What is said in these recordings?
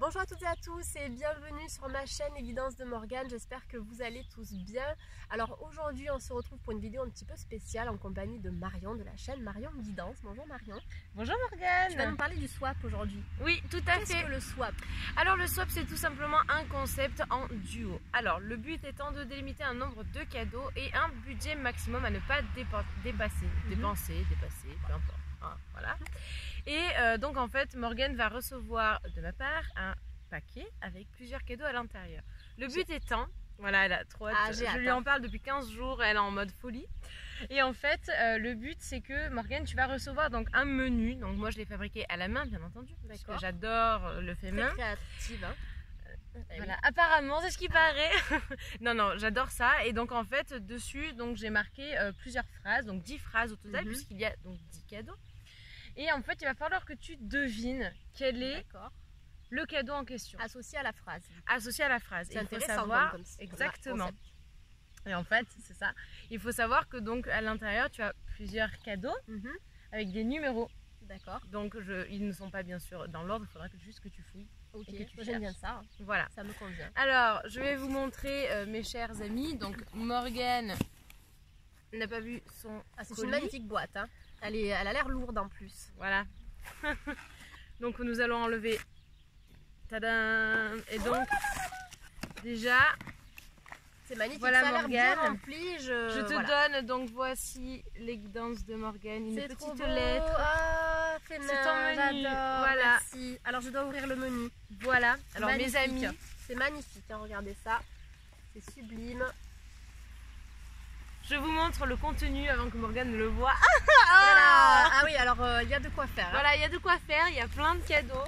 Bonjour à toutes et à tous et bienvenue sur ma chaîne Les Guidances de Morgane, j'espère que vous allez tous bien. Alors aujourd'hui on se retrouve pour une vidéo un petit peu spéciale en compagnie de Marion de la chaîne Marion Guidance. Bonjour Marion. Bonjour Morgane. Tu vas nous parler du swap aujourd'hui. Oui, tout à fait. Qu'est-ce que le swap? Alors le swap c'est tout simplement un concept en duo. Alors le but étant de délimiter un nombre de cadeaux et un budget maximum à ne pas dépenser, peu importe. Hein, voilà. Et donc en fait Morgane va recevoir de ma part un paquet avec plusieurs cadeaux à l'intérieur. Le but étant, voilà, elle a trop hâte. Je lui en parle depuis 15 jours, elle est en mode folie. Et en fait, le but c'est que Morgane, tu vas recevoir donc un menu. Donc moi je l'ai fabriqué à la main bien entendu, parce que j'adore le fait main. Très créative, hein. Voilà, apparemment c'est ce qui paraît. non, j'adore ça. Et donc en fait dessus donc j'ai marqué plusieurs phrases, donc 10 phrases au total, puisqu'il y a donc 10 cadeaux. Et en fait il va falloir que tu devines quel est le cadeau en question. Associé à la phrase. Associé à la phrase. C'est intéressant, il faut savoir comme exactement. Et en fait c'est ça. Il faut savoir que donc à l'intérieur tu as plusieurs cadeaux avec des numéros. D'accord. Donc ils ne sont pas bien sûr dans l'ordre, il faudra juste que tu fouilles. Ok, j'aime bien ça. Voilà. Ça me convient. Alors, je vais vous montrer mes chers amis. Donc, Morgane n'a pas vu son c'est une magnifique boîte. Hein. Elle a l'air lourde en plus. Voilà. Donc, nous allons enlever. Tadam! Et donc, déjà, c'est magnifique. Voilà, ça a l'air bien Morgane. rempli. Je te donne, donc voici les guidances de Morgane. Une petite lettre. Ah, c'est ton menu. Voilà. Merci. Alors, je dois ouvrir le menu. Voilà. Alors, magnifique. mes amis. C'est magnifique, hein, regardez ça. C'est sublime. Je vous montre le contenu avant que Morgane ne le voie. Ah oui, alors il y a de quoi faire. Hein. Voilà, il y a de quoi faire, il y a plein de cadeaux.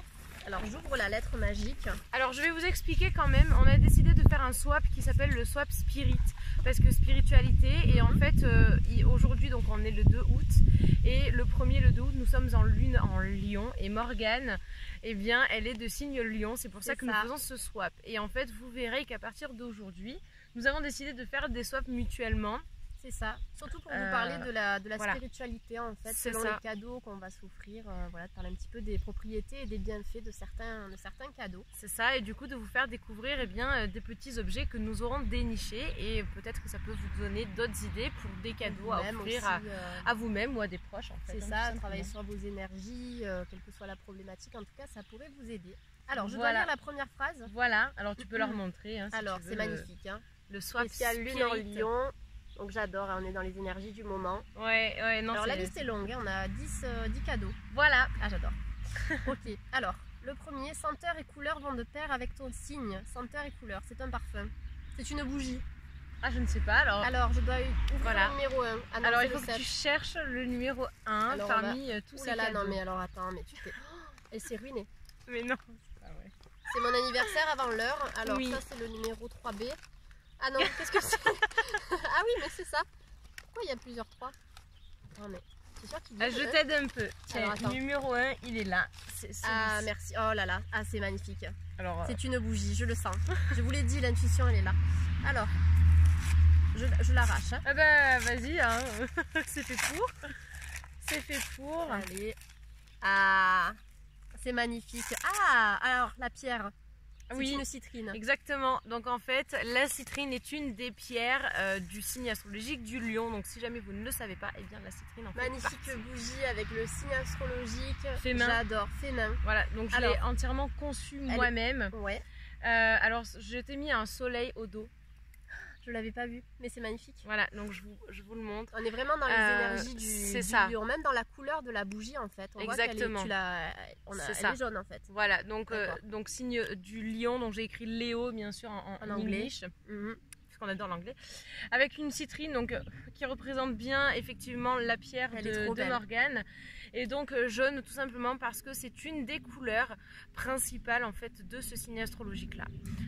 Alors j'ouvre la lettre magique. Alors je vais vous expliquer quand même, on a décidé de faire un swap qui s'appelle le swap spirit. Parce que spiritualité, et en fait aujourd'hui donc on est le 2 août. Et le 2 août nous sommes en lune en Lion. Et Morgane, eh bien elle est de signe Lion, c'est pour ça que nous faisons ce swap. Et en fait vous verrez qu'à partir d'aujourd'hui, nous avons décidé de faire des swaps mutuellement. C'est ça, surtout pour vous parler de la spiritualité en fait, selon les cadeaux qu'on va s'offrir, voilà, de parler un petit peu des propriétés et des bienfaits de certains cadeaux. C'est ça, et du coup de vous faire découvrir des petits objets que nous aurons dénichés et peut-être que ça peut vous donner d'autres idées pour des cadeaux à offrir aussi, à vous-même ou à des proches en fait. C'est ça, travailler sur vos énergies, quelle que soit la problématique, en tout cas ça pourrait vous aider. Alors je dois lire la première phrase. Voilà, alors tu peux leur montrer. Hein, si alors c'est magnifique. Hein. Le swap spécial lune en Lion. Donc j'adore, on est dans les énergies du moment. Ouais, non. Alors la liste est longue, on a 10 cadeaux. Voilà. Ah j'adore. Ok, alors le premier, senteur et couleur vont de pair avec ton signe. Senteur et couleur, c'est un parfum. C'est une bougie. Ah je ne sais pas alors. Alors je dois ouvrir le numéro 1. Alors il faut que tu cherches le numéro 1 alors, parmi tous ces cadeaux. Non mais alors attends, mais tu fais... Elle s'est ruinée. Mais non. C'est mon anniversaire avant l'heure. Alors ça c'est le numéro 3B. Ah non, qu'est-ce que c'est? Ah oui, mais c'est ça. Pourquoi il y a plusieurs 3? Attends, mais c'est sûr qu'il y je t'aide un peu. Tiens, numéro 1, il est là. Ah, merci. Oh là là. Ah, c'est magnifique. Alors, c'est une bougie, je le sens. Je vous l'ai dit, l'intuition, elle est là. Alors, je l'arrache. Hein. Ah bah, vas-y, hein. C'est fait pour. C'est fait pour. Allez. Ah, c'est magnifique. Ah, alors, la pierre. Oui, une citrine. Exactement. Donc en fait, la citrine est une des pierres du signe astrologique du Lion. Donc si jamais vous ne le savez pas, eh bien la citrine en fait magnifique bougie avec le signe astrologique. Fait main. J'adore, fait main. Voilà, donc je l'ai entièrement conçue moi-même. Ouais. Alors je t'ai mis un soleil au dos. Je l'avais pas vu, mais c'est magnifique. Voilà, donc je vous le montre. On est vraiment dans les énergies du lion, même dans la couleur de la bougie en fait. On exactement. Elle est jaune en fait. Voilà, donc signe du lion, donc j'ai écrit Léo bien sûr en anglais. Puisqu'on adore l'anglais. Avec une citrine donc, qui représente bien effectivement la pierre de Morgane. Et donc jaune tout simplement parce que c'est une des couleurs principales en fait de ce signe astrologique là.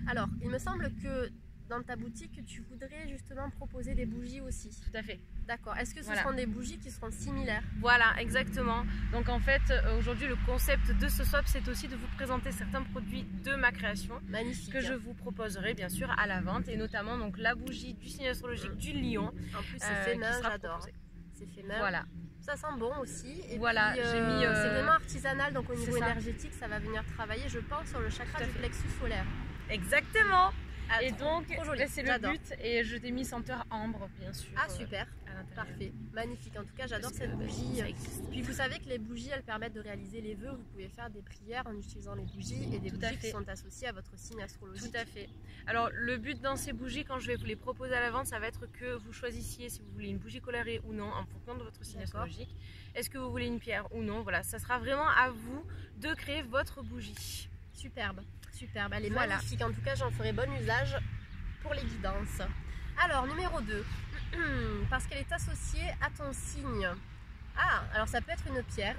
Alors, il me semble que dans ta boutique, tu voudrais justement proposer des bougies aussi. Tout à fait. D'accord. Est-ce que ce seront des bougies qui seront similaires? Voilà, exactement. Donc en fait, aujourd'hui, le concept de ce swap, c'est aussi de vous présenter certains produits de ma création. Magnifique. Que je vous proposerai bien sûr à la vente. Et notamment donc la bougie du signe astrologique du Lion. En plus, c'est fait main, j'adore. C'est fait main. Voilà. Ça sent bon aussi. Et voilà, puis, j'ai mis. c'est vraiment artisanal, donc au niveau ça. énergétique, ça va venir travailler, je pense, sur le chakra du plexus solaire. Exactement. Ah, Et donc, joli. c'est le but. Et je t'ai mis senteur ambre, bien sûr. Ah, super. À l'intérieur. Parfait, magnifique. En tout cas, j'adore Parce cette que, bougie. ça existe. Puis vous savez que les bougies, elles permettent de réaliser les vœux. Vous pouvez faire des prières en utilisant les bougies et des Tout à bougies qui fait. sont associées à votre signe astrologique. Tout à fait. Alors le but dans ces bougies, quand je vais vous les proposer à la vente, ça va être que vous choisissiez si vous voulez une bougie colorée ou non en fonction de votre signe D'accord. astrologique. Est-ce que vous voulez une pierre ou non? Voilà, ça sera vraiment à vous de créer votre bougie. Superbe, superbe. Elle est Voilà. magnifique. En tout cas, j'en ferai bon usage pour les guidances. Alors, numéro 2. Parce qu'elle est associée à ton signe. Ah, alors ça peut être une pierre.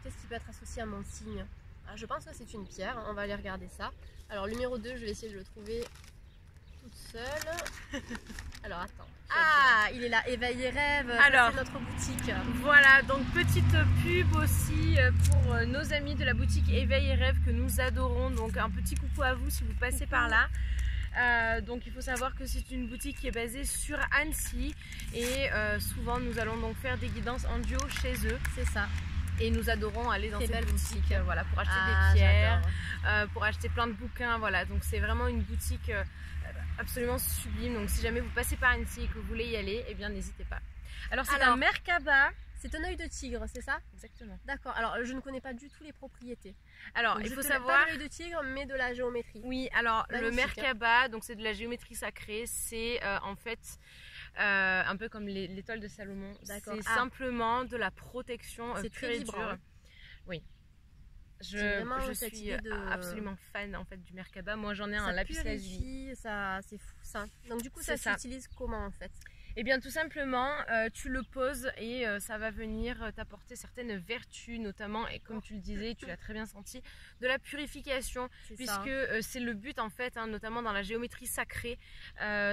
Qu'est-ce qui peut être associé à mon signe? Ah, je pense que c'est une pierre. On va aller regarder ça. Alors, numéro 2, je vais essayer de le trouver toute seule. Alors, attends. Ah, il est là. Éveil et rêve. Alors, c'est notre boutique. Voilà, donc petite pub aussi pour nos amis de la boutique Éveil et Rêve que nous adorons. Donc un petit coucou à vous si vous passez par là. Donc il faut savoir que c'est une boutique qui est basée sur Annecy et souvent nous allons donc faire des guidances en duo chez eux. C'est ça. Et nous adorons aller dans Très cette belle boutique, boutique. voilà, pour acheter Ah, des pierres, j'adore. pour acheter plein de bouquins, voilà. Donc c'est vraiment une boutique absolument sublime. Donc si jamais vous passez par Annecy et que vous voulez y aller, eh bien n'hésitez pas. Alors c'est un Merkaba. C'est un œil de tigre, c'est ça? Exactement. D'accord. Alors je ne connais pas du tout les propriétés. Alors Donc, il faut pas savoir. de l'œil de tigre, mais de la géométrie. Oui, alors le Magnifique, Merkaba, donc c'est de la géométrie sacrée, c'est en fait un peu comme l'étoile de Salomon. D'accord. C'est Ah. simplement de la protection C'est pure très et vibrant, dure. hein. Oui. C'est vraiment Je cette suis idée de- absolument fan en fait du Merkaba. Moi j'en ai un Ça lapis lazuli. purifie, ça, c'est fou ça. Donc du coup, ça C'est ça. s'utilise comment en fait? Eh bien tout simplement, tu le poses et ça va venir t'apporter certaines vertus, notamment, et comme tu le disais, tu l'as très bien senti, de la purification, C'est puisque ça. c'est le but en fait, hein, notamment dans la géométrie sacrée,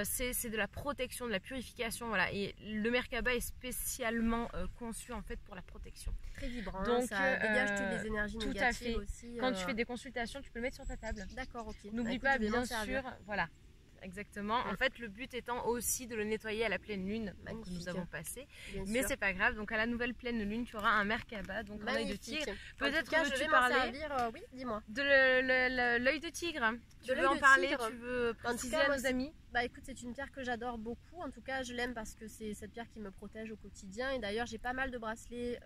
c'est de la protection, de la purification, voilà. Et le Merkaba est spécialement conçu en fait pour la protection. Très vibrant. Donc, Ça dégage toutes les énergies tout à négatives fait. aussi. Quand tu fais des consultations, tu peux le mettre sur ta table. D'accord, ok. N'oublie Bah, pas écoute, je vais bien m'en servir. sûr, voilà. Exactement. En Mm. fait, le but étant aussi de le nettoyer à la pleine lune que Magnifique. nous avons passé. Bien Mais sûr. c'est pas grave, donc à la nouvelle pleine lune, tu auras un Merkaba, donc un œil de Magnifique. tigre. En Peut-être tout cas, je veux-tu vais m'en parler servir. Oui, dis-moi. de l'œil de tigre. Tu veux l'œil en de parler, tigre. tu veux En tout préciser cas, à moi, nos amis? Bah écoute, c'est une pierre que j'adore beaucoup. En tout cas, je l'aime parce que c'est cette pierre qui me protège au quotidien. Et d'ailleurs, j'ai pas mal de bracelets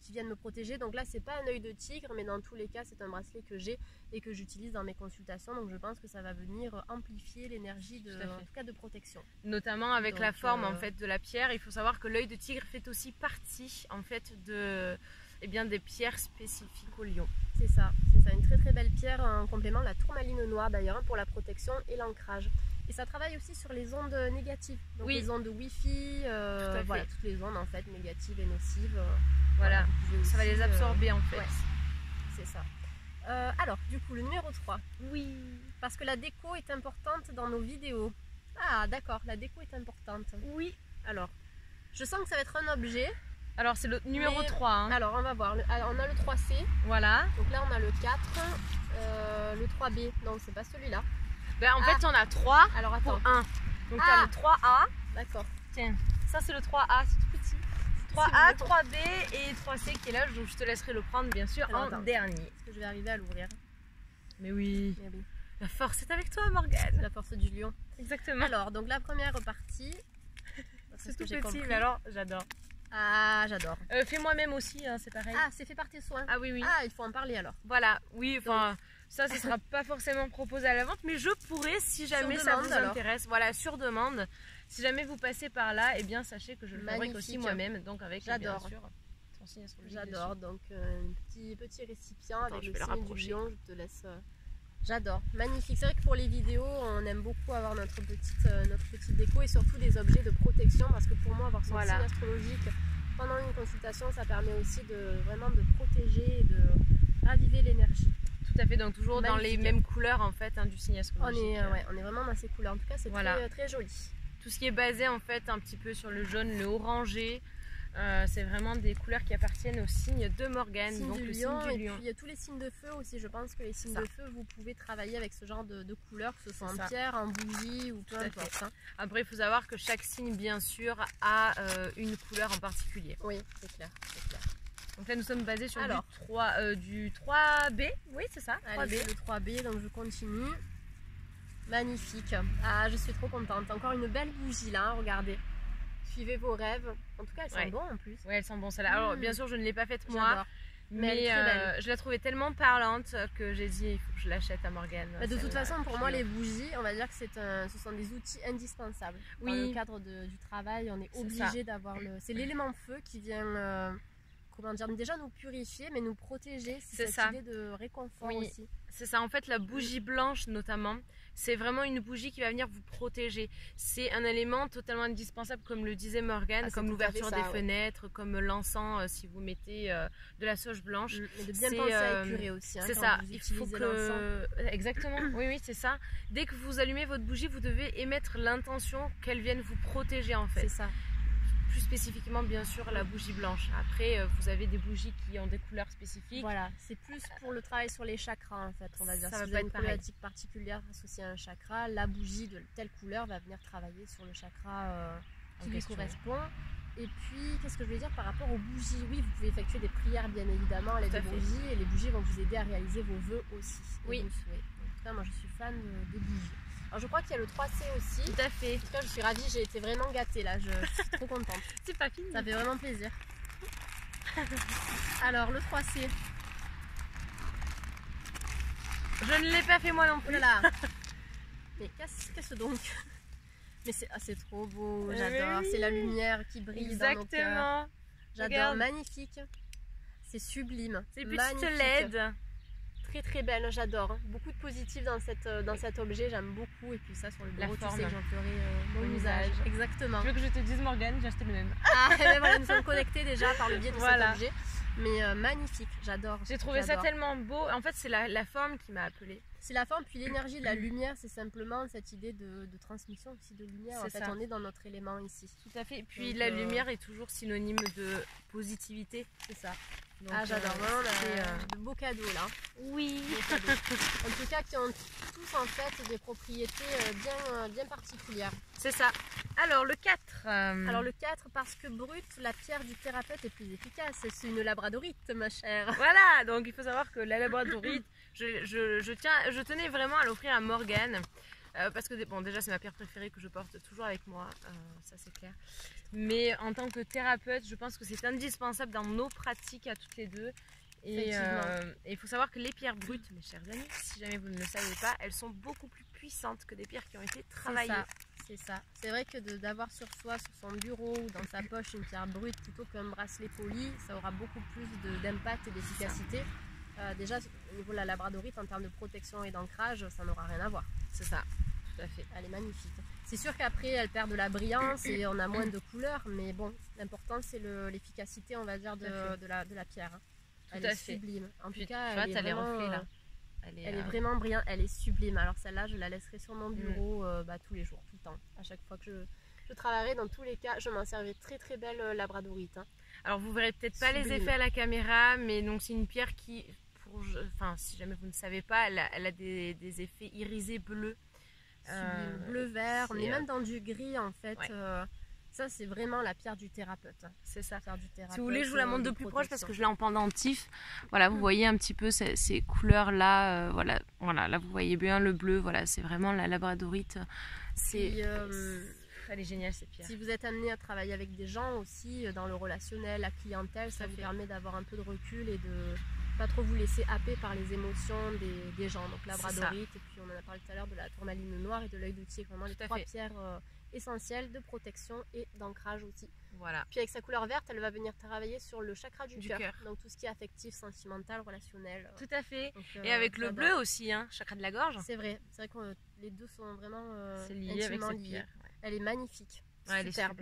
qui viennent me protéger. Donc là, c'est pas un œil de tigre, mais dans tous les cas, c'est un bracelet que j'ai et que j'utilise dans mes consultations. Donc je pense que ça va venir amplifier l'énergie Tout à fait. en tout cas de protection. Notamment avec la Donc, forme en fait de la pierre. Il faut savoir que l'œil de tigre fait aussi partie en fait de, eh bien, des pierres spécifiques au lion. C'est ça, c'est ça. Une très très belle pierre en complément de la tourmaline noire d'ailleurs hein, pour la protection et l'ancrage. Et ça travaille aussi sur les ondes négatives. Donc Oui. les ondes Wi-Fi, à fait. voilà, toutes les ondes en fait négatives et nocives. Voilà, vous pouvez ça va aussi, les absorber en fait. ouais. C'est ça. Alors, du coup, le numéro 3. Oui. Parce que la déco est importante dans nos vidéos. Ah, d'accord, la déco est importante. Oui. Alors, je sens que ça va être un objet. Alors c'est le numéro Mais- 3. Hein. Alors, on va voir. Alors, on a le 3C. Voilà. Donc là, on a le 4. Le 3B. Non, c'est pas celui-là. Ben, en fait, on a 3 Alors, pour attends. 1. Donc tu Ah. as le 3A. D'accord. Tiens, ça c'est le 3A, c'est tout petit. 3A, 3B et 3C qui est là, donc je te laisserai le prendre bien sûr Alors, en attends. dernier. Est-ce que je vais arriver à l'ouvrir? Mais oui, Eh oui, la force est avec toi Morgane. la force du lion. Exactement. Alors, donc la première partie. C'est ce tout que j'ai petit, compris. mais alors j'adore. Ah, j'adore. Fais moi-même aussi, hein, c'est pareil. Ah, c'est fait par tes soins. Ah oui, oui. Ah, il faut en parler alors. Voilà, oui, enfin, ça, ce sera pas forcément proposé à la vente, mais je pourrais si jamais ça demande, vous alors. intéresse. Voilà, sur demande. Si jamais vous passez par là, eh bien, sachez que je le fabrique aussi Magnifique. moi-même, donc avec bien J'adore. sûr ton signe astrologique J'adore. dessus. Donc, un petit récipient Attends, avec je le vais le signe du rapprocher. lion. Je te laisse. J'adore. Magnifique. C'est vrai que pour les vidéos, on aime beaucoup avoir notre petite déco et surtout des objets de protection parce que pour moi, avoir son Voilà. signe astrologique pendant une consultation, ça permet aussi vraiment de protéger et de raviver l'énergie. Tout à fait, donc toujours dans les Magnifique. mêmes couleurs en fait hein, du signe On astrologique. est vraiment dans ces couleurs. En tout cas, c'est Voilà. très joli. Tout ce qui est basé en fait un petit peu sur le jaune, le orangé, C'est vraiment des couleurs qui appartiennent au signe de Morgane, Signe donc du le lion, signe du et lion. puis il y a tous les signes de feu aussi. Je pense que les signes de feu, vous pouvez travailler avec ce genre de couleurs, que ce soit en pierre, en bougie ou peu importe. Hein. Après, il faut savoir que chaque signe, bien sûr, a une couleur en particulier. Oui, c'est clair, c'est clair. Donc là, nous sommes basés sur du 3B. Oui, c'est ça, 3B. Allez, c'est le 3B, donc je continue. Magnifique. Ah, je suis trop contente. Encore une belle bougie là, hein, regardez. Suivez vos rêves. En tout cas, elles sont bonnes en plus. Oui, elles sont bonnes celles-là. Alors, bien sûr, je ne l'ai pas faite moi. Mais je la trouvais tellement parlante que j'ai dit il faut que je l'achète à Morgane. De toute façon, pour moi, les bougies, on va dire que ce sont des outils indispensables. Dans le cadre du travail, on est obligé d'avoir c'est l'élément feu qui vient, comment dire, déjà nous purifier, mais nous protéger. C'est cette idée de réconfort aussi. C'est ça, en fait, la bougie blanche notamment, c'est vraiment une bougie qui va venir vous protéger. C'est un élément totalement indispensable, comme le disait Morgane, comme l'ouverture des fenêtres, comme l'encens si vous mettez de la sauge blanche. Mais de bien penser à épurer aussi. Hein, c'est ça, il faut que... Exactement, oui, c'est ça. Dès que vous allumez votre bougie, vous devez émettre l'intention qu'elle vienne vous protéger en fait. C'est ça. Plus spécifiquement bien sûr la bougie blanche. Après vous avez des bougies qui ont des couleurs spécifiques. Voilà, c'est plus pour le travail sur les chakras en fait. On va dire si vous avez une problématique particulière associée à un chakra, la bougie de telle couleur va venir travailler sur le chakra qui lui correspond. Et puis qu'est-ce que je veux dire par rapport aux bougies? Oui, vous pouvez effectuer des prières bien évidemment à l'aide des bougies, et les bougies vont vous aider à réaliser vos vœux aussi. Oui. En tout cas, moi je suis fan des bougies. Alors je crois qu'il y a le 3C aussi. Tout à fait. En tout cas, je suis ravie, j'ai été vraiment gâtée là, je suis trop contente. C'est pas fini. Ça fait vraiment plaisir. Alors le 3C. Je ne l'ai pas fait moi non plus. Voilà. Mais qu'est-ce donc? Mais c'est trop beau, j'adore. C'est la lumière qui brille dans nos cœurs. J'adore, magnifique. C'est sublime. C'est une petite LED. Très très belle, j'adore. Beaucoup de positif dans cet objet, j'aime beaucoup. Et puis ça sur le bureau, tu sais que j'en ferai mon usage. Exactement. Tu veux que je te dise Morgane, j'ai acheté le même. Ah, et ben voilà, nous sommes connectés déjà par le biais de cet objet. Mais magnifique, j'adore. J'ai trouvé ça tellement beau. En fait, c'est la forme qui m'a appelée. C'est la forme, puis l'énergie de la lumière, c'est simplement cette idée de transmission aussi de lumière. En fait, on est dans notre élément ici. Tout à fait. Et puis la lumière est toujours synonyme de positivité. C'est ça. Donc, j'adore vraiment de beaux cadeaux là. Oui. En tout cas, qui ont tous en fait des propriétés bien particulières. C'est ça. Alors le 4. Alors le 4, parce que brut, la pierre du thérapeute est plus efficace. C'est une labradorite, ma chère. Voilà, donc il faut savoir que la labradorite, je tenais vraiment à l'offrir à Morgane. Parce que bon, déjà c'est ma pierre préférée que je porte toujours avec moi, ça c'est clair. Mais en tant que thérapeute, je pense que c'est indispensable dans nos pratiques à toutes les deux. Et il faut savoir que les pierres brutes, mes chers amis, si jamais vous ne le savez pas, elles sont beaucoup plus puissantes que des pierres qui ont été travaillées. C'est ça. C'est vrai que d'avoir sur soi, sur son bureau ou dans sa poche une pierre brute plutôt qu'un bracelet poli, ça aura beaucoup plus d'impact et d'efficacité. Déjà au niveau de la labradorite, en termes de protection et d'ancrage, ça n'aura rien à voir. C'est ça, tout à fait. Elle est magnifique. C'est sûr qu'après elle perd de la brillance et on a moins de couleurs, mais bon, l'important c'est l'efficacité, on va dire, de la pierre. Elle est sublime. En tout cas, elle est vraiment, là. Elle est vraiment brillante, elle est sublime. Alors celle-là, je la laisserai sur mon bureau tous les jours, tout le temps. À chaque fois que je travaillerai, dans tous les cas, je m'en servirai. Très très belle labradorite. Hein. Alors vous verrez peut-être pas les effets à la caméra, mais donc c'est une pierre qui, si jamais vous ne savez pas, elle a des effets irisés bleus. Bleu-vert, on est même dans du gris en fait. Ouais. Ça c'est vraiment la pierre du thérapeute. C'est ça. Si vous voulez, je vous la montre de plus proche parce que je l'ai en pendentif. Voilà, vous voyez un petit peu ces couleurs là. Voilà, là vous voyez bien le bleu. Voilà, c'est vraiment la labradorite. Elle est géniale cette pierre. Si vous êtes amené à travailler avec des gens aussi dans le relationnel, la clientèle, ça vous permet d'avoir un peu de recul et de pas trop vous laisser happer par les émotions des gens. Donc labradorite, et puis on en a parlé tout à l'heure de la tourmaline noire et de l'œil de tigre, vraiment les trois pierres essentielles de protection et d'ancrage aussi. Voilà. Puis avec sa couleur verte, elle va venir travailler sur le chakra du cœur. Donc tout ce qui est affectif, sentimental, relationnel. Tout à fait. Donc, et avec le bleu aussi, hein, chakra de la gorge. C'est vrai que les deux sont vraiment liés avec cette pierre. Ouais. Elle est magnifique. Ouais, elle est superbe.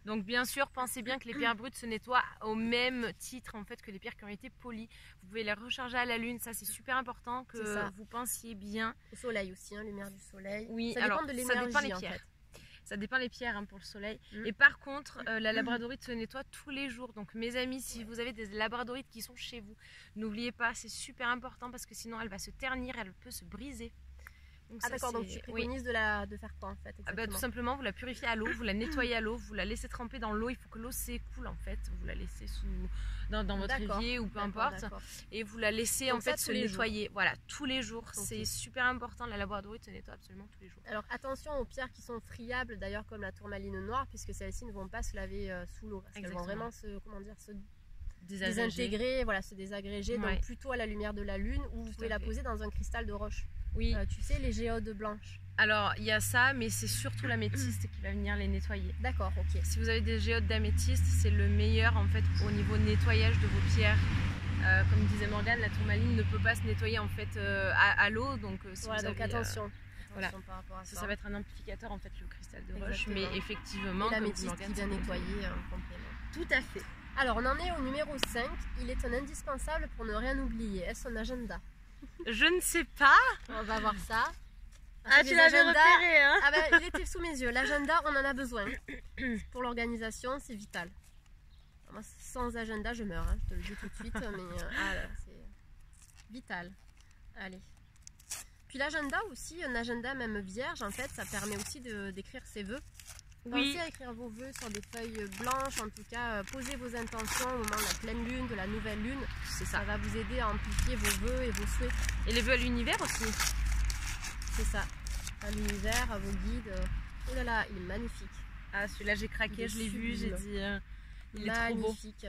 Donc bien sûr, pensez bien que les pierres brutes se nettoient au même titre en fait que les pierres qui ont été polies. Vous pouvez les recharger à la lune, ça c'est super important que vous pensiez bien. Au soleil aussi, hein, lumière du soleil. Oui, ça dépend de l'énergie en fait. Ça dépend les pierres hein, pour le soleil. Et par contre, la labradorite se nettoie tous les jours. Donc mes amis, si vous avez des labradorites qui sont chez vous, n'oubliez pas, c'est super important parce que sinon elle va se ternir, elle peut se briser. Donc ah d'accord, donc tu préconises de faire quoi en fait tout simplement, vous la purifiez à l'eau, vous la nettoyez à l'eau, vous la laissez tremper dans l'eau. Il faut que l'eau s'écoule en fait. Vous la laissez dans votre évier ou peu importe. Et vous la laissez donc en fait se nettoyer. Voilà, tous les jours. Okay. C'est super important. La labradorite se nettoie absolument tous les jours. Alors attention aux pierres qui sont friables d'ailleurs comme la tourmaline noire puisque celles-ci ne vont pas se laver sous l'eau. Parce qu'elles vont vraiment se désintégrer, voilà, se désagréger. Ouais. Donc plutôt à la lumière de la lune ou vous pouvez la poser dans un cristal de roche. Oui. Tu sais, les géodes blanches. Alors, il y a ça, mais c'est surtout l'améthyste qui va venir les nettoyer. D'accord, ok. Si vous avez des géodes d'améthyste, c'est le meilleur en fait au niveau nettoyage de vos pierres. Comme disait Morgane, la tourmaline ne peut pas se nettoyer en fait à l'eau, donc si voilà, vous donc avez, attention. Voilà. Par rapport à ça. Ça va être un amplificateur en fait le cristal de roche, mais effectivement, l'améthyste qui vient nettoyer en complément. Tout à fait. Alors, on en est au numéro 5. Il est un indispensable pour ne rien oublier. Est-ce un agenda? Je ne sais pas. On va voir ça. Ah, tu l'avais repéré hein. Ah ben, il était sous mes yeux. L'agenda, on en a besoin. Pour l'organisation, c'est vital. Moi, sans agenda, je meurs. Hein. Je te le dis tout de suite. Mais c'est vital. Allez. Puis l'agenda aussi, un agenda même vierge, en fait, ça permet aussi d'écrire ses vœux. Pensez à écrire vos vœux sur des feuilles blanches, en tout cas, posez vos intentions au moment de la pleine lune, de la nouvelle lune. C'est ça. Ça va vous aider à amplifier vos vœux et vos souhaits. Et les vœux à l'univers aussi. C'est ça. À l'univers, à vos guides. Oh là là, il est magnifique. Ah, celui-là, j'ai craqué, je l'ai vu, j'ai dit, il est trop beau. Magnifique.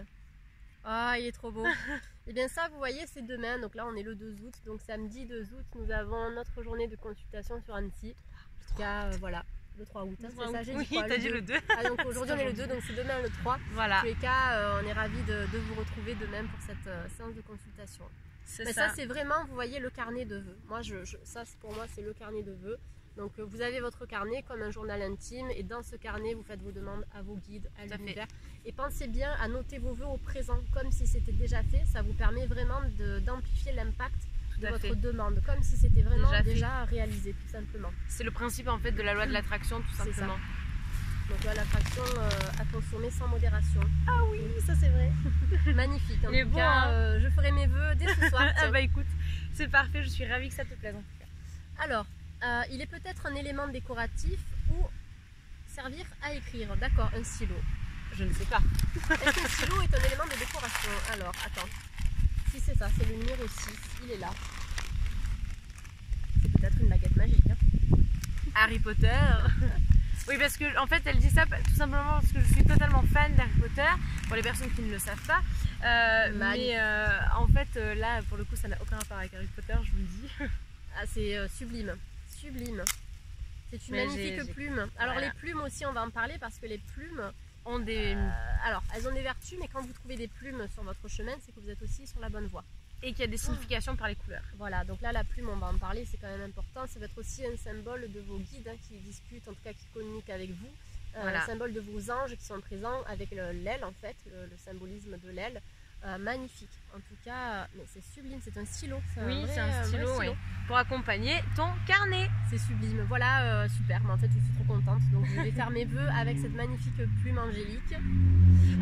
Ah, il est trop beau. Et bien ça, vous voyez, c'est demain. Donc là, on est le 2 août. Donc samedi 2 août, nous avons notre journée de consultation sur Annecy. En tout cas, voilà. Le 3 août, hein, c'est ça, j'ai dit oui, t'as dit le 2. Ah, donc aujourd'hui on est le 2, donc c'est demain le 3. Voilà. En tous les cas, on est ravis de vous retrouver demain pour cette séance de consultation. Mais ça, c'est vraiment, vous voyez, le carnet de vœux. Moi, ça pour moi, c'est le carnet de vœux. Donc vous avez votre carnet comme un journal intime et dans ce carnet, vous faites vos demandes à vos guides, à l'univers. Et pensez bien à noter vos vœux au présent, comme si c'était déjà fait. Ça vous permet vraiment d'amplifier l'impact de votre demande, comme si c'était vraiment déjà réalisé, tout simplement. C'est le principe en fait de la loi de l'attraction, tout simplement. Donc là, l'attraction à consommer sans modération. Ah oui, ça c'est vrai. Magnifique. En tout cas, je ferai mes vœux dès ce soir. Ah bah écoute, c'est parfait, je suis ravie que ça te plaise en tout cas. Alors, il est peut-être un élément décoratif ou servir à écrire. D'accord, un stylo. Je ne sais pas. Est-ce qu'un stylo est un élément de décoration? Alors, attends. Si c'est ça, c'est le numéro 6, il est là. C'est peut-être une baguette magique. Hein. Harry Potter. Oui, parce que en fait, elle dit ça tout simplement parce que je suis totalement fan d'Harry Potter. Pour les personnes qui ne le savent pas. Mais en fait, là, pour le coup, ça n'a aucun rapport avec Harry Potter, je vous le dis. Ah, c'est sublime. Sublime. C'est une magnifique plume. Alors, les plumes aussi, on va en parler parce que les plumes ont des... alors, elles ont des vertus, mais quand vous trouvez des plumes sur votre chemin, c'est que vous êtes aussi sur la bonne voie. Et qu'il y a des significations par les couleurs. Voilà, donc là, la plume, on va en parler, c'est quand même important. Ça va être aussi un symbole de vos guides hein, qui discutent, en tout cas qui communiquent avec vous. Un symbole de vos anges qui sont présents avec l'aile, en fait, le symbolisme de l'aile. Magnifique, en tout cas, mais c'est sublime, c'est un stylo. Oui, c'est un stylo, oui. Pour accompagner ton carnet. C'est sublime, voilà, super, mais en fait je suis trop contente, donc je vais faire mes vœux avec cette magnifique plume angélique.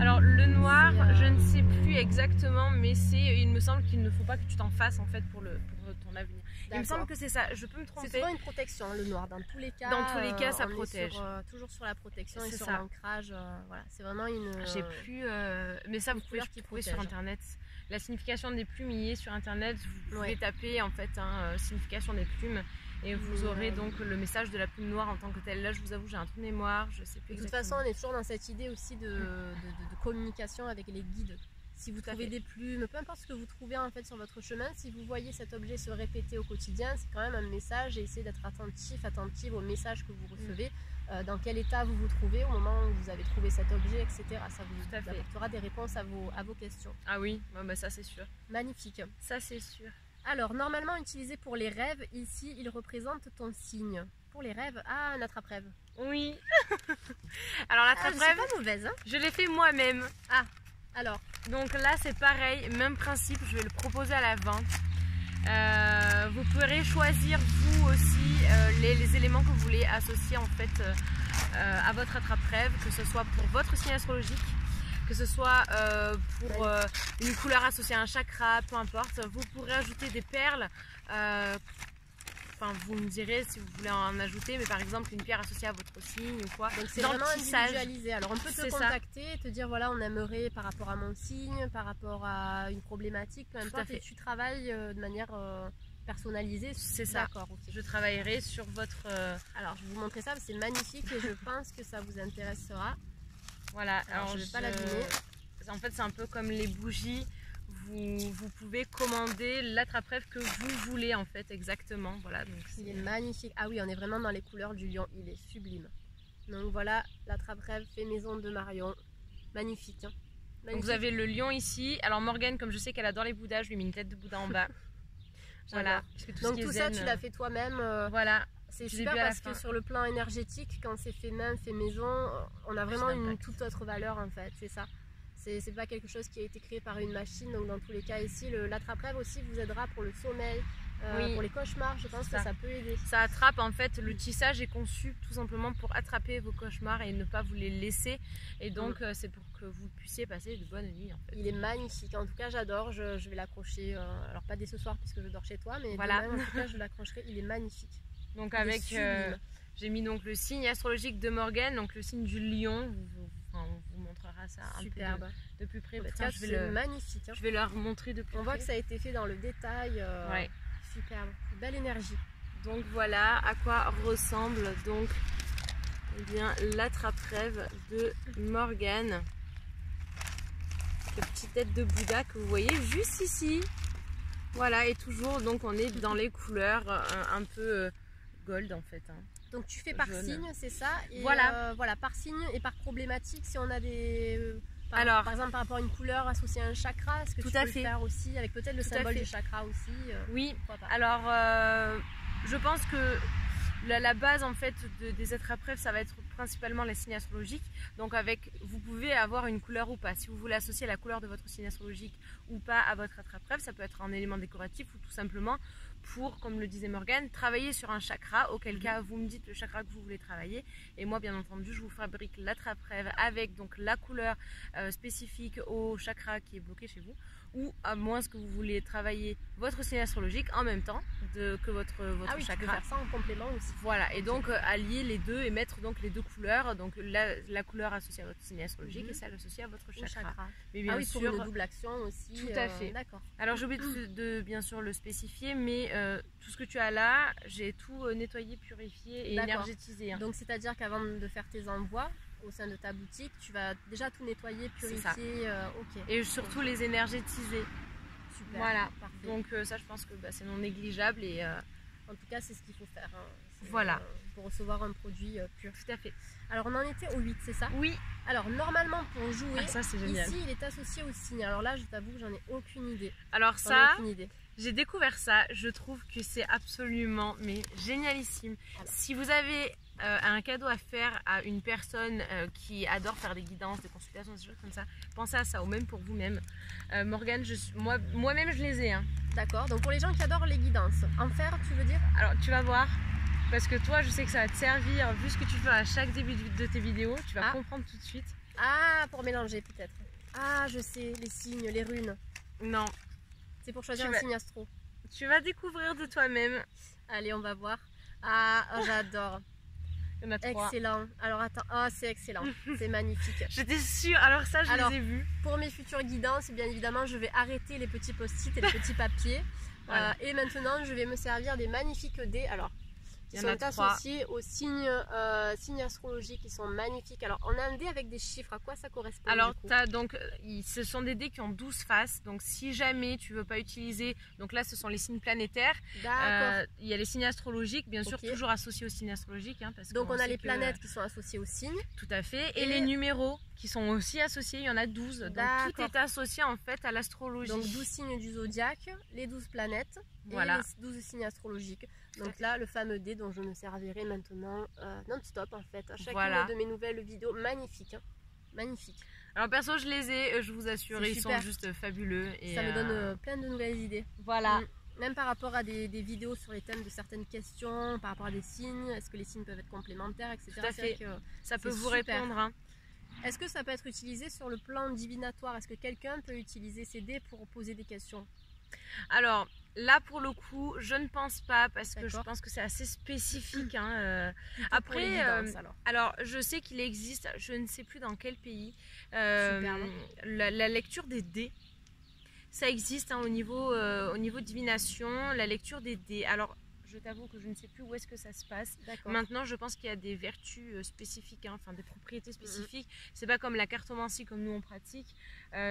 Alors le noir, je ne sais plus exactement, mais il me semble qu'il ne faut pas que tu t'en fasses en fait pour ton avenir. Il me semble que c'est ça, je peux me tromper. C'est souvent une protection, le noir, dans tous les cas. Dans tous les cas, ça protège. Toujours sur la protection et sur l'ancrage, voilà, c'est vraiment une... J'ai plus... mais ça, vous pouvez trouver sur Internet. La signification des plumes y est sur Internet. Vous pouvez taper en fait signification des plumes et vous aurez donc le message de la plume noire en tant que telle. Là, je vous avoue, j'ai un trou de mémoire, je sais plus. De toute façon, on est toujours dans cette idée aussi de communication avec les guides. Si vous trouvez des plumes, peu importe ce que vous trouvez en fait sur votre chemin, si vous voyez cet objet se répéter au quotidien, c'est quand même un message et essayez d'être attentive aux messages que vous recevez, dans quel état vous vous trouvez au moment où vous avez trouvé cet objet, etc. Ça vous apportera des réponses à vos questions. Ah oui, bah ça c'est sûr. Magnifique. Ça c'est sûr. Alors, normalement utilisé pour les rêves, ici il représente ton signe. Pour les rêves, un attrape-rêve. Oui. Alors l'attrape-rêve, c'est pas mauvaise, hein. Je l'ai fait moi-même. Ah. Alors, donc là c'est pareil, même principe, je vais le proposer à la vente. Vous pourrez choisir vous aussi les éléments que vous voulez associer en fait à votre attrape-rêve, que ce soit pour votre signe astrologique, que ce soit pour une couleur associée à un chakra, peu importe. Vous pourrez ajouter des perles. Enfin, vous me direz si vous voulez en ajouter, mais par exemple une pierre associée à votre signe ou quoi. Donc c'est vraiment individualisé. Alors on peut te contacter, te dire voilà on aimerait par rapport à mon signe, par rapport à une problématique, peu importe, et tu travailles de manière personnalisée. C'est ça. D'accord. Okay. Je travaillerai sur votre. Alors je vais vous montrer ça, c'est magnifique et je pense que ça vous intéressera. Voilà. Alors je ne vais pas l'abîmer. En fait c'est un peu comme les bougies. Vous pouvez commander l'attrape-rêve que vous voulez en fait exactement. Voilà, donc il est magnifique. Ah oui, on est vraiment dans les couleurs du lion, il est sublime. Donc voilà l'attrape-rêve fait maison de Marion. Magnifique, hein. Magnifique. Donc vous avez le lion ici. Alors Morgane, comme je sais qu'elle adore les Bouddhas, je lui ai mis une tête de Bouddha en bas. Voilà. Donc tout ça tu l'as fait toi-même. Voilà. C'est super parce que sur le plan énergétique, quand c'est fait main, fait maison, on a vraiment une toute autre valeur en fait, c'est ça. C'est pas quelque chose qui a été créé par une machine, donc dans tous les cas ici, l'attrape-rêve aussi vous aidera pour le sommeil, pour les cauchemars, je pense que ça peut aider. Ça attrape en fait, le tissage est conçu tout simplement pour attraper vos cauchemars et ne pas vous les laisser, et donc c'est pour que vous puissiez passer de bonnes nuits en fait. Il est magnifique, en tout cas j'adore, je vais l'accrocher, alors pas dès ce soir puisque je dors chez toi, mais voilà. demain en tout cas je l'accrocherai, il est magnifique. Donc avec, j'ai mis donc le signe astrologique de Morgane, donc le signe du lion. On vous montrera ça un peu de plus près. Tiens, c'est magnifique. Hein. Je vais leur montrer de plus près. On voit que ça a été fait dans le détail. Ouais. Superbe, belle énergie. Donc voilà à quoi ressemble donc l'attrape-rêve de Morgane. La petite tête de Bouddha que vous voyez juste ici. Voilà, et toujours donc on est dans les couleurs un peu gold en fait. Hein. Donc tu fais par signe, c'est ça, et voilà. Voilà, par signe et par problématique, si on a des... par exemple par rapport à une couleur associée à un chakra, est-ce que tu peux le faire aussi, avec peut-être le symbole du chakra aussi Oui, alors je pense que la base en fait des attrape-rêves, ça va être principalement les signes astrologiques. Donc vous pouvez avoir une couleur ou pas. Si vous voulez associer la couleur de votre signe astrologique ou pas à votre attrape-rêve, ça peut être un élément décoratif ou tout simplement pour, comme le disait Morgane, travailler sur un chakra, auquel cas vous me dites le chakra que vous voulez travailler, et moi bien entendu je vous fabrique l'attrape-rêve avec donc la couleur spécifique au chakra qui est bloqué chez vous, ou à moins que vous voulez travailler votre signe astrologique en même temps que votre chakra. Tu peux faire ça en complément aussi. Voilà, et donc allier les deux et mettre donc les deux couleurs, donc la couleur associée à votre signe astrologique et celle associée à votre chakra. Mais bien sûr, pour une double action aussi. Tout à fait. D'accord. Alors j'ai oublié de bien sûr le spécifier, mais tout ce que tu as là, j'ai tout nettoyé, purifié et énergétisé. Hein. Donc c'est-à-dire qu'avant de faire tes envois au sein de ta boutique, tu vas déjà tout nettoyer, purifier, et surtout les énergétiser. Super. Voilà. Parfait. Donc ça, je pense que c'est non négligeable et en tout cas c'est ce qu'il faut faire. Hein. Voilà. Pour recevoir un produit pur. Tout à fait. Alors on en était au 8, c'est ça? Oui. Alors normalement pour jouer, ça c'est génial. Ici il est associé au signe. Alors là je t'avoue que j'en ai aucune idée. Alors ça, j'ai découvert ça, je trouve que c'est absolument génialissime. Alors. Si vous avez un cadeau à faire à une personne qui adore faire des guidances, des consultations, des choses comme ça, pensez à ça, ou même pour vous-même. Morgane, moi-même je les ai. Hein. D'accord, donc pour les gens qui adorent les guidances, en faire tu veux dire? Alors tu vas voir, parce que toi je sais que ça va te servir, vu ce que tu fais à chaque début de tes vidéos, tu vas comprendre tout de suite. Ah, pour mélanger peut-être. Ah, je sais, les signes, les runes. Non. C'est pour choisir un signe astro. Tu vas découvrir de toi-même. Allez, on va voir. Ah, j'adore. Il y en a 3. Excellent. Alors attends, c'est excellent. C'est magnifique. J'étais sûre. Alors ça, je les ai vus. Pour mes futures guidances, bien évidemment, je vais arrêter les petits post-it et les petits papiers. Voilà. Et maintenant, je vais me servir des magnifiques dés. Alors, qui sont associés aux signes astrologiques, qui sont magnifiques. Alors, on a un dé avec des chiffres. À quoi ça correspond? Alors, ce sont des dés qui ont 12 faces. Donc, si jamais tu veux pas utiliser, donc là, ce sont les signes planétaires. D'accord. Il y a les signes astrologiques, bien sûr, toujours associés aux signes astrologiques. Hein, parce donc, on a les planètes qui sont associées aux signes. Tout à fait. Et les numéros qui sont aussi associés. Il y en a 12. Donc, tout est associé en fait à l'astrologie. Donc, 12 signes du zodiaque, les 12 planètes et les 12 signes astrologiques. Donc là, le fameux dé dont je me servirai maintenant non-stop en fait. À chacune de mes nouvelles vidéos. Magnifique. Hein. Magnifique. Alors perso, je les ai, je vous assure, ils sont juste fabuleux. Et ça me donne plein de nouvelles idées. Voilà. Même par rapport à des vidéos sur les thèmes de certaines questions, par rapport à des signes, est-ce que les signes peuvent être complémentaires, etc. Tout à fait. Ça peut vous super. répondre. Hein. Est-ce que ça peut être utilisé sur le plan divinatoire? Est-ce que quelqu'un peut utiliser ces dés pour poser des questions? Alors là pour le coup je ne pense pas parce que je pense que c'est assez spécifique. Hein. Après, alors je sais qu'il existe, je ne sais plus dans quel pays, la lecture des dés. Ça existe hein, au niveau divination, la lecture des dés. Alors je t'avoue que je ne sais plus où est-ce que ça se passe. Maintenant, je pense qu'il y a des vertus spécifiques, hein, enfin des propriétés spécifiques. C'est pas comme la cartomancie comme nous on pratique.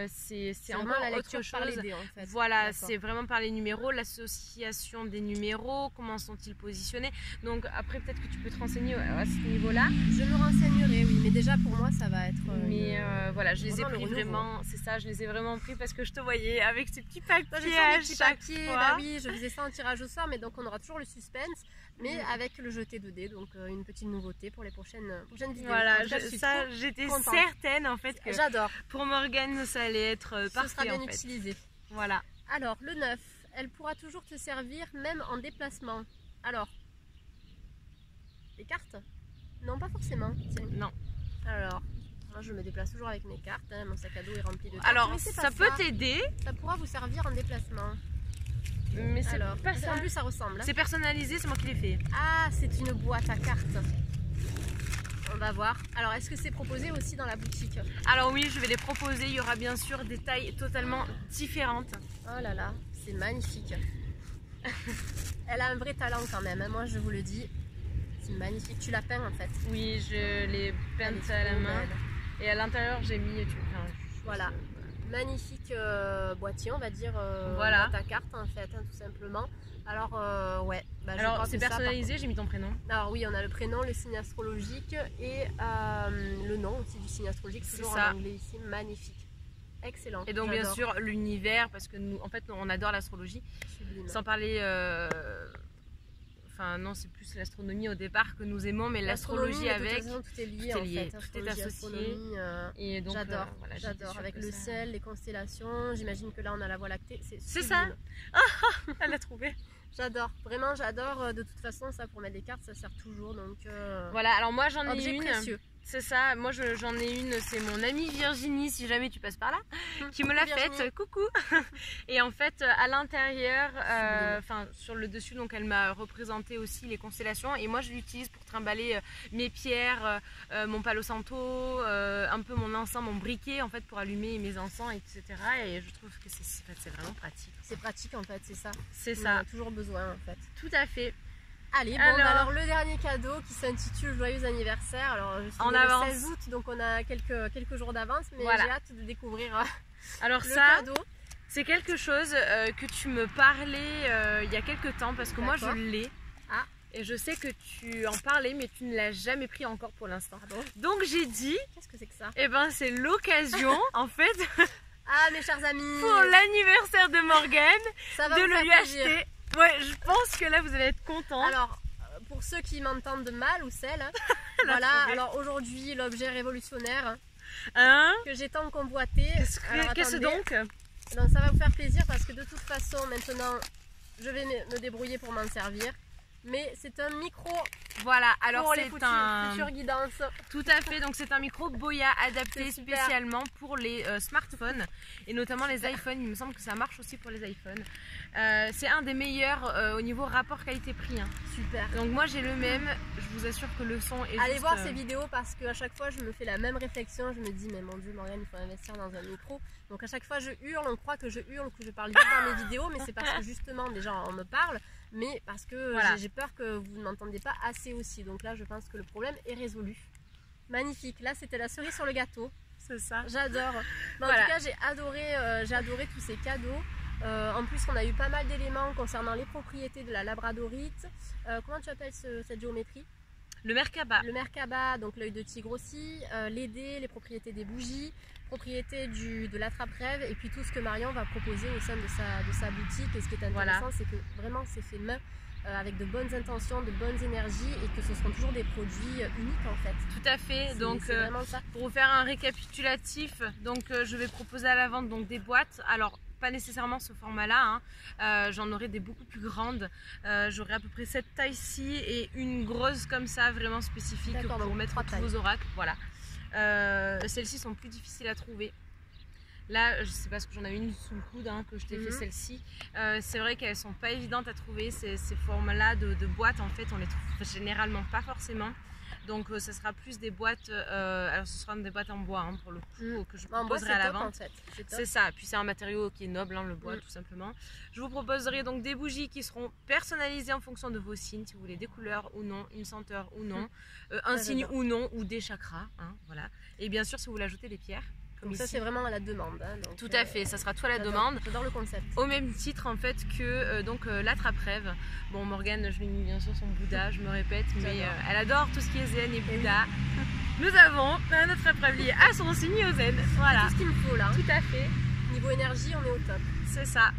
C'est encore la lecture autre chose. Par les dés, en fait. Voilà, c'est vraiment par les numéros, l'association des numéros, comment sont-ils positionnés. Donc après, peut-être que tu peux te renseigner à ce niveau-là. Je me renseignerai, oui, mais déjà pour moi, ça va être. Mais voilà, je les ai pris vraiment. C'est ça, je les ai vraiment pris parce que je te voyais avec ces petits papiers à chaque fois. Bah oui, je faisais ça en tirage au sort, mais donc on aura toujours le suspense, mais avec le jeté de dés, donc une petite nouveauté pour les prochaines vidéos. Voilà, ça j'étais certaine en fait que j'adore. Pour Morgane ça allait être parfait. Ce sera bien utilisé. Voilà. Alors le 9, elle pourra toujours te servir même en déplacement. Alors, les cartes? Non, pas forcément. Tiens. Non. Alors, moi je me déplace toujours avec mes cartes, hein. Mon sac à dos est rempli de cartes. Alors ça peut t'aider. Ça pourra vous servir en déplacement. Mais c'est pas ça. En plus ça ressemble. Hein. C'est personnalisé, c'est moi qui l'ai fait. Ah, c'est une boîte à cartes. On va voir. Alors, est-ce que c'est proposé aussi dans la boutique? Alors oui, je vais les proposer. Il y aura bien sûr des tailles totalement différentes. Oh là là, c'est magnifique. Elle a un vrai talent quand même, hein. Moi je vous le dis. C'est magnifique. Tu l'as peint en fait? Oui, je l'ai peinte à la main. Et à l'intérieur, j'ai mis... Voilà. Magnifique boîtier, on va dire, voilà. Boîte à cartes en fait, hein, tout simplement. Alors, ouais. Bah, alors, c'est personnalisé, j'ai mis ton prénom. Alors, oui, on a le prénom, le signe astrologique et le nom aussi du signe astrologique, toujours en anglais ici. Magnifique. Excellent. Et donc, bien sûr, l'univers, parce que nous, en fait, on adore l'astrologie. Sans parler. Enfin, non, c'est plus l'astronomie au départ que nous aimons, mais l'astrologie avec. Tout est lié, en fait. Tout est associé. Et donc, j'adore. Voilà, j'adore. Avec le ciel, les constellations. J'imagine que là, on a la Voie lactée. C'est ça. Elle l'a trouvé. J'adore. Vraiment, j'adore. De toute façon, ça, pour mettre des cartes, ça sert toujours. Donc, voilà. Alors, moi, j'en ai une. Précieux. C'est ça, moi j'en ai une, c'est mon amie Virginie, si jamais tu passes par là, qui me l'a faite, coucou. Et en fait à l'intérieur, enfin sur le dessus, donc elle m'a représenté aussi les constellations et moi je l'utilise pour trimballer mes pierres, mon palo santo, un peu mon encens, mon briquet en fait pour allumer mes encens, etc. Et je trouve que c'est vraiment pratique. C'est pratique en fait, c'est ça. C'est ça. On a toujours besoin en fait. Tout à fait. Allez, bon, alors le dernier cadeau qui s'intitule Joyeux anniversaire. Alors je suis le 16 août, donc on a quelques jours d'avance, mais j'ai hâte de découvrir alors le cadeau. C'est quelque chose que tu me parlais il y a quelques temps, parce que moi je l'ai. Et je sais que tu en parlais, mais tu ne l'as jamais pris encore pour l'instant. Donc j'ai dit, qu'est-ce que c'est que ça? Eh ben c'est l'occasion en fait. Ah mes chers amis, pour l'anniversaire de Morgane, de lui acheter. Ouais, je pense que là vous allez être contents. Alors, pour ceux qui m'entendent de mal ou celles, voilà, alors aujourd'hui l'objet révolutionnaire que j'ai tant convoité. Qu'est-ce donc? Donc ça va vous faire plaisir parce que de toute façon maintenant je vais me débrouiller pour m'en servir. Mais c'est un micro, voilà, alors pour les futures guidances. Tout à fait, donc c'est un micro Boya adapté spécialement pour les smartphones et notamment les iPhones. Il me semble que ça marche aussi pour les iPhones. C'est un des meilleurs au niveau rapport qualité-prix. Hein. Super. Donc moi j'ai le même, je vous assure que le son est Allez voir ces vidéos parce qu'à chaque fois je me fais la même réflexion. Je me dis mais mon Dieu Morgane, il faut investir dans un micro. Donc à chaque fois je hurle, on croit que je hurle, que je parle vite dans mes vidéos, mais c'est parce que justement déjà on me parle. Mais parce que j'ai peur que vous ne m'entendez pas assez aussi. Donc là, je pense que le problème est résolu. Magnifique. Là, c'était la cerise sur le gâteau. C'est ça. J'adore. En tout cas, j'ai adoré tous ces cadeaux. En plus, on a eu pas mal d'éléments concernant les propriétés de la labradorite. Comment tu appelles cette géométrie? Le Merkaba. Le Merkaba, donc l'œil de tigre aussi. Les dés, les propriétés des bougies. Propriété de l'attrape-rêve et puis tout ce que Marion va proposer au sein de sa boutique. Et ce qui est intéressant, c'est que vraiment c'est fait main avec de bonnes intentions, de bonnes énergies et que ce seront toujours des produits uniques en fait. Tout à fait, donc vraiment ça. Pour vous faire un récapitulatif, donc je vais proposer à la vente donc, des boîtes. Alors pas nécessairement ce format-là, hein. J'en aurai des beaucoup plus grandes. J'aurai à peu près cette taille-ci et une grosse comme ça, vraiment spécifique pour mettre tous vos oracles. Voilà. Celles-ci sont plus difficiles à trouver. Là, je sais pas, parce que j'en ai une sous le coude, hein, que je t'ai fait celle-ci. C'est vrai qu'elles sont pas évidentes à trouver. Ces formes-là de boîtes, en fait, on les trouve généralement pas forcément. Donc, ce sera plus des boîtes. Alors, ce sera des boîtes en bois, hein, pour le coup, que je proposerai à la vente. En fait. C'est ça. Puis, c'est un matériau qui est noble, hein, le bois, tout simplement. Je vous proposerai donc des bougies qui seront personnalisées en fonction de vos signes, si vous voulez des couleurs ou non, une senteur ou non, un signe ou non, ou des chakras. Hein, voilà. Et bien sûr, si vous voulez ajouter des pierres. Donc ça c'est vraiment à la demande. Hein, donc, tout à fait, ça sera tout à la demande. J'adore le concept. Au même titre en fait que l'attrape-rêve. Bon, Morgane, je lui ai mis bien sûr son Bouddha, je me répète, mais elle adore tout ce qui est zen et Bouddha. Nous avons un attrape-rêve lié à son signe au zen. Voilà. Tout ce qu'il me faut là. Tout à fait. Niveau énergie, on est au top. C'est ça.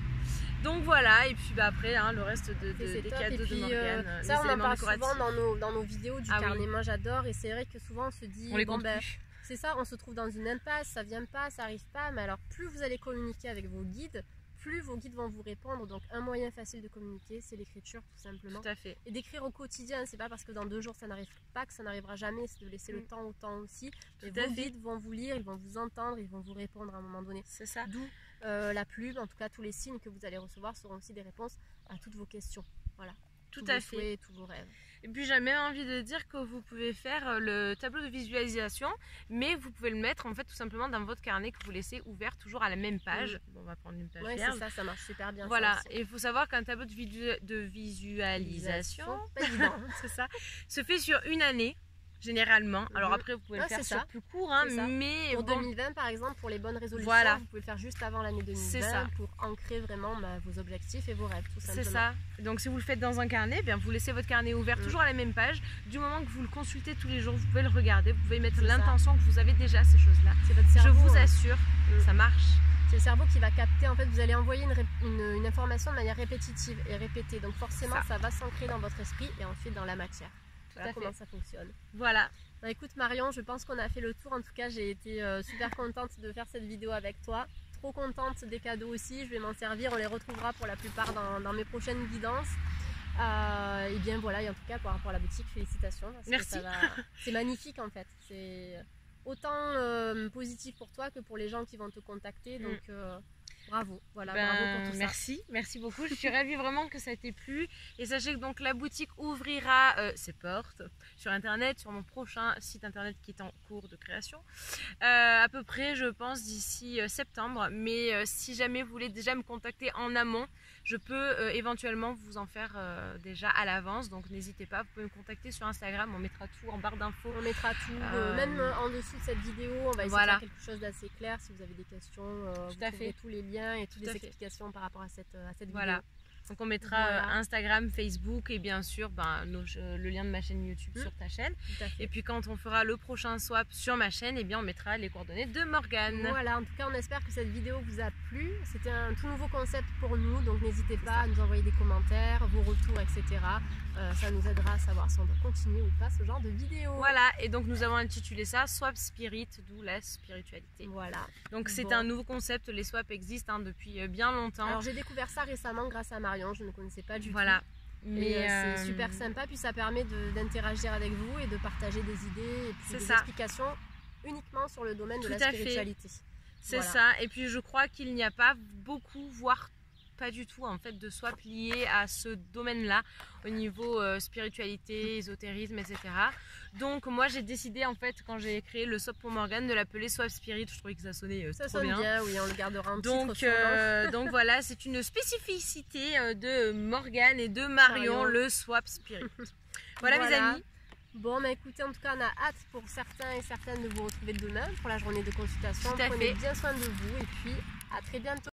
Donc voilà, et puis après hein, le reste des cadeaux de Morgane. Ça on en parle souvent dans nos vidéos du carnet. Moi j'adore et c'est vrai que souvent on se dit on les compte plus. C'est ça, on se trouve dans une impasse, ça vient pas, ça arrive pas, mais alors plus vous allez communiquer avec vos guides, plus vos guides vont vous répondre. Donc un moyen facile de communiquer, c'est l'écriture tout simplement. Tout à fait. Et d'écrire au quotidien, c'est pas parce que dans 2 jours ça n'arrive pas que ça n'arrivera jamais, c'est de laisser le temps au temps aussi. Et vos guides vont vous lire, ils vont vous entendre, ils vont vous répondre à un moment donné. C'est ça. D'où la plume, en tout cas tous les signes que vous allez recevoir seront aussi des réponses à toutes vos questions. Voilà. Tout à fait. Souhaits, tous vos rêves. Et puis j'ai même envie de dire que vous pouvez faire le tableau de visualisation, mais vous pouvez le mettre en fait tout simplement dans votre carnet que vous laissez ouvert toujours à la même page. Bon, on va prendre une page vierge. C'est ça, ça marche super bien. Voilà, et il faut savoir qu'un tableau de visualisation, pas évident, c'est ça, se fait sur une année. Généralement, alors après vous pouvez le faire sur plus court, hein, mais pour 2020 par exemple, pour les bonnes résolutions, vous pouvez le faire juste avant l'année 2020 pour ancrer vraiment vos objectifs et vos rêves, tout simplement. C'est ça. Donc si vous le faites dans un carnet, bien vous laissez votre carnet ouvert toujours à la même page. Du moment que vous le consultez tous les jours, vous pouvez le regarder, vous pouvez mettre l'intention que vous avez déjà ces choses-là. Je vous assure, ça marche. C'est le cerveau qui va capter, en fait vous allez envoyer une information de manière répétitive et répétée, donc forcément ça va s'ancrer dans votre esprit et ensuite dans la matière. Voilà comment ça fonctionne. Voilà. Bah, écoute Marion, je pense qu'on a fait le tour. En tout cas, j'ai été super contente de faire cette vidéo avec toi. Trop contente des cadeaux aussi. Je vais m'en servir. On les retrouvera pour la plupart dans mes prochaines guidances. Et bien voilà. Et en tout cas, par rapport à la boutique, félicitations. Merci. C'est magnifique en fait. C'est autant positif pour toi que pour les gens qui vont te contacter. Donc bravo, voilà, bravo pour tout ça. Merci beaucoup. Je suis ravie vraiment que ça t'ait plu. Et sachez que donc la boutique ouvrira ses portes sur internet, sur mon prochain site internet qui est en cours de création. À peu près, je pense, d'ici septembre. Mais si jamais vous voulez déjà me contacter en amont, je peux éventuellement vous en faire déjà à l'avance. Donc n'hésitez pas, vous pouvez me contacter sur Instagram. On mettra tout en barre d'infos. On mettra tout, même en dessous de cette vidéo. On va essayer de faire quelque chose d'assez clair. Si vous avez des questions, vous trouverez tous les liens et toutes les explications par rapport à cette vidéo. Donc on mettra Instagram, Facebook et bien sûr le lien de ma chaîne YouTube sur ta chaîne. Et puis quand on fera le prochain swap sur ma chaîne, et bien on mettra les coordonnées de Morgane. Voilà, en tout cas on espère que cette vidéo vous a plu. C'était un tout nouveau concept pour nous, donc n'hésitez pas à nous envoyer des commentaires, vos retours, etc. Ça nous aidera à savoir si on doit continuer ou pas ce genre de vidéo. Voilà, et donc nous avons intitulé ça Swap Spirit, d'où la spiritualité. Voilà. Donc c'est un nouveau concept, les swaps existent depuis bien longtemps. Alors j'ai découvert ça récemment grâce à Marion, je ne connaissais pas du tout. Mais c'est super sympa, puis ça permet d'interagir avec vous et de partager des idées et puis des explications uniquement sur le domaine de la spiritualité. C'est ça, et puis je crois qu'il n'y a pas beaucoup, voire pas du tout en fait de swap lié à ce domaine-là au niveau spiritualité, ésotérisme, etc. Donc moi j'ai décidé en fait quand j'ai créé le swap pour Morgane de l'appeler Swap Spirit. Je trouvais que ça sonnait trop bien. Ça sonne bien, oui, on le gardera en titre. Donc voilà, c'est une spécificité de Morgane et de Marion, le Swap Spirit. Voilà mes amis. Bon, écoutez, en tout cas, on a hâte pour certains et certaines de vous retrouver demain pour la journée de consultation. Prenez bien soin de vous et puis à très bientôt.